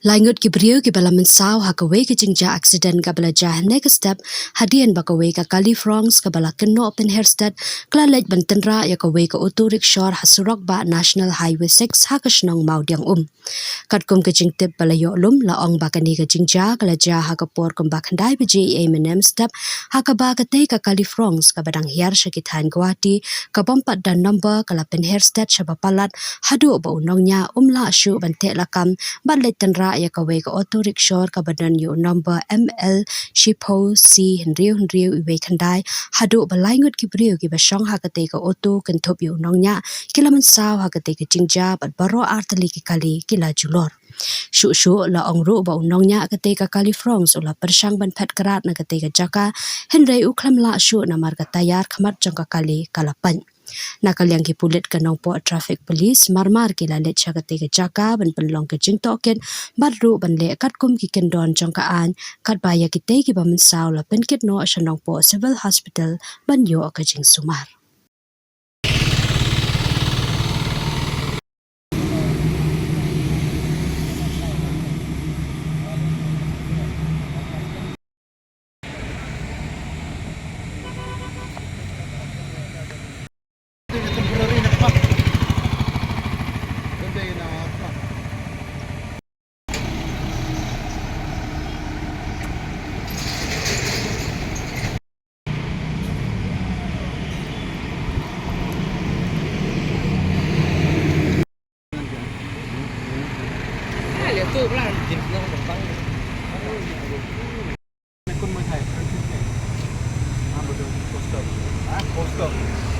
Ngut ki riew ki bala mynsaw hakaway ka jingja accident ka bala jah next step hadien bakaway ka pynphriang ka bala kenno pen herstad klalej ban tynrah ya kaway ka auto rickshaw hasurok ba National Highway 6 hakasnong maudiang katkum ka jingtip bala yolum laong bakani ka jingja kala jah hakapor kum bakandai beji menem step hakaba ka te ka pynphriang ka badang hiar syakithan gwati ka bompat dan number kala pen herstad shabapalat hadu ba unongnya la syu bante lakam ballet tynrah ya kaway ka auto rickshaw ka badan yu number ML shipo C riew iwe khandai hadu balai ngut ki riew ki basong hakate ka auto kynthup yu nongnya kila mynsaw hakate ka jingja bat baro artali ki kali kila julor shu la ongru ba unongnya kate ka pynphriang ula persang ban phet karat na kate ka jaka henrei uklam la syu na mar ka tayar khamat jangka kali kalapan Nakaliang ki pulit ka Nongpoh traffic police marmar ki lalet syakate ke jaka ban penlong ke jingtoken badru ban le katkum ki kendon jangkaan kat baya ki te ki ba mynsaw la penkit no asya Nongpoh civil hospital ban yo ka jing sumar. Poster.